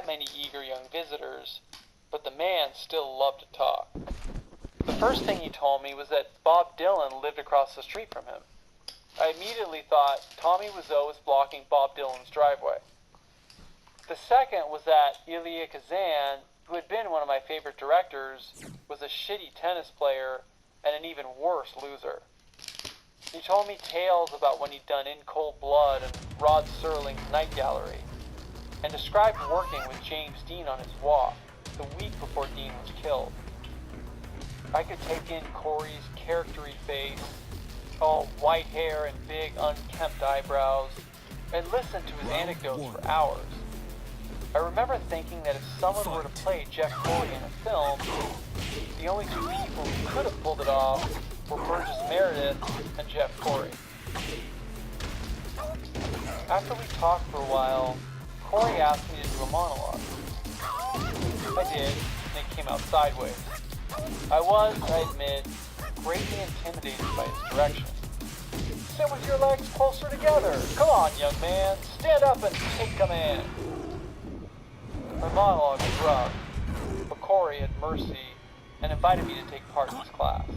many eager young visitors, but the man still loved to talk. The first thing he told me was that Bob Dylan lived across the street from him. I immediately thought Tommy Wiseau was blocking Bob Dylan's driveway. The second was that Elia Kazan, who had been one of my favorite directors, was a shitty tennis player and an even worse loser. He told me tales about when he'd done In Cold Blood and Rod Serling's Night Gallery, and described working with James Dean on his walk the week before Dean was killed. I could take in Corey's charactery face, all white hair and big unkempt eyebrows, and listen to his anecdotes for hours. I remember thinking that if someone were to play Jeff Corey in a film, the only two people who could have pulled it off were Burgess Meredith and Jeff Corey. After we talked for a while, Corey asked me to do a monologue. I did, and it came out sideways. I was, I admit, greatly intimidated by his direction. Sit with your legs closer together. Come on, young man. Stand up and take command. My monologue was rough, but Corey had mercy and invited me to take part in his class.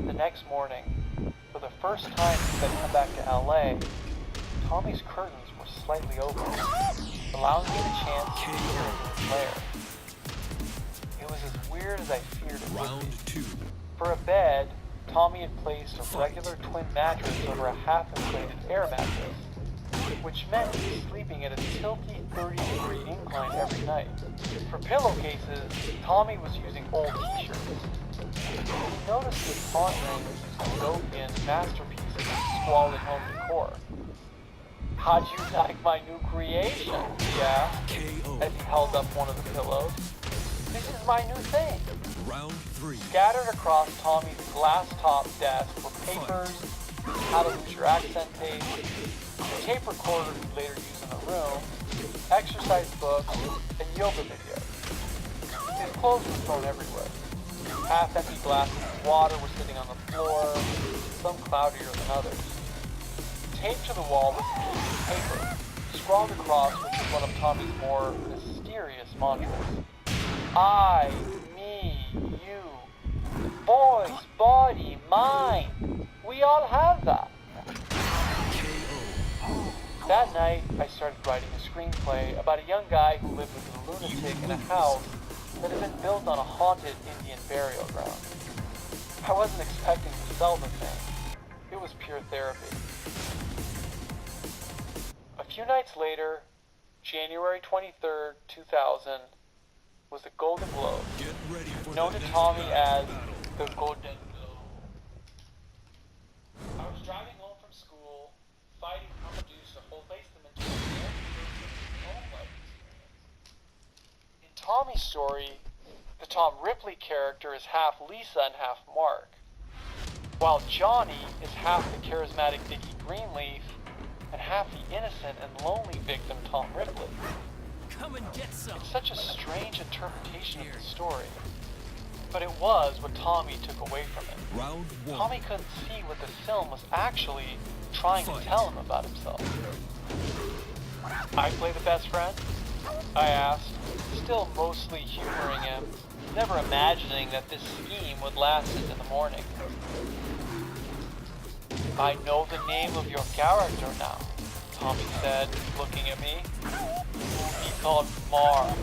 The next morning, for the first time since I'd come back to LA, Tommy's curtains were slightly open, allowing me the chance to peer into his lair. It was as weird as I feared it would be. For a bed, Tommy had placed a regular twin mattress over a half-inflated air mattress, which meant he was sleeping at a tilty 30-degree incline every night. For pillowcases, Tommy was using old t-shirts. He noticed his pawn rings using European masterpieces of squalid home decor. How'd you like my new creation? He asked, as he held up one of the pillows. This is my new thing. Round 3. Scattered across Tommy's glass-top desk were papers, how to lose your accent tape, a tape recorder he'd later use in the room, exercise books, and yoga videos. His clothes were thrown everywhere. Half-empty glasses of water were sitting on the floor, some cloudier than others. Taped to the wall was a piece of paper, scrawled across which was one of Tommy's more mysterious mantras. I, me, you, voice, body, mind. We all have that. That night, I started writing a screenplay about a young guy who lived with a lunatic in a house that had been built on a haunted Indian burial ground. I wasn't expecting to sell the thing. It was pure therapy. A few nights later, January 23rd, 2000, was the Golden Globe, known to Tommy as the Golden Globe. I was driving home from school, fighting to produce a whole place them into a home life experience. In Tommy's story, the Tom Ripley character is half Lisa and half Mark, while Johnny is half the charismatic Dickie Greenleaf and half the innocent and lonely victim Tom Ripley. Come and get some. It's such a strange interpretation of the story, but it was what Tommy took away from it. Round 1. Tommy couldn't see what the film was actually trying to tell him about himself. I play the best friend? I asked, still mostly humoring him, never imagining that this scheme would last into the morning. I know the name of your character now, Tommy said, looking at me. He called Mark,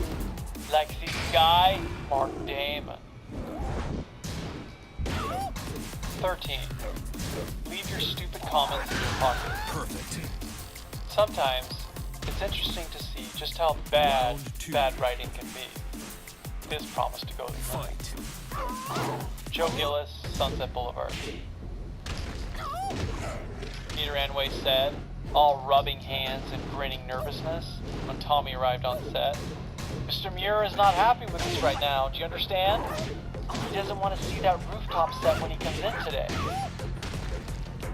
like this guy, Mark Damon. 13. Leave your stupid comments in your pocket. Perfect. Sometimes, it's interesting to see just how bad writing can be. This promised to go to Fight. Joe Gillis, Sunset Boulevard. Peter Anway said, all rubbing hands and grinning nervousness, when Tommy arrived on set. Mr. Muir is not happy with us right now, do you understand? He doesn't want to see that rooftop set when he comes in today.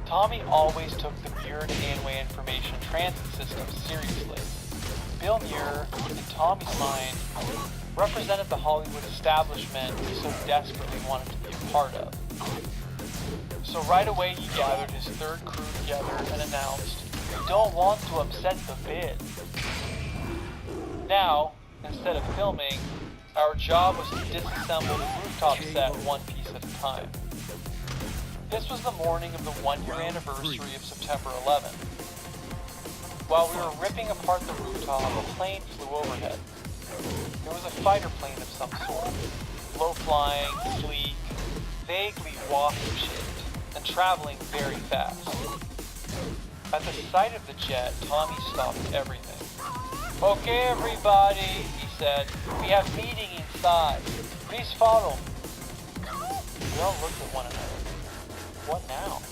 Tommy always took the Muir to Anway information transit system seriously. Bill Muir, in Tommy's mind, represented the Hollywood establishment he so desperately wanted to be a part of. So right away he gathered his third crew together and announced, "We don't want to upset the bid." Now, Instead of filming, our job was to disassemble the rooftop set one piece at a time. This was the morning of the one-year anniversary of September 11th. While we were ripping apart the rooftop, a plane flew overhead. It was a fighter plane of some sort, low-flying, sleek, vaguely wasp-shaped, and traveling very fast. At the sight of the jet, Tommy stopped everything. "Okay, everybody," he said, "we have meeting inside. Please follow me." We all looked at one another. What now?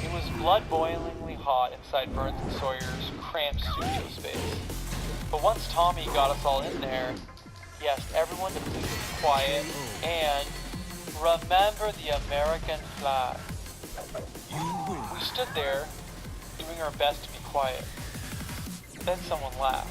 It was blood-boilingly hot inside Burns and Sawyer's cramped studio space. But once Tommy got us all in there, he asked everyone to please be quiet and remember the American flag. We stood there, doing our best to be quiet. Then someone laughed.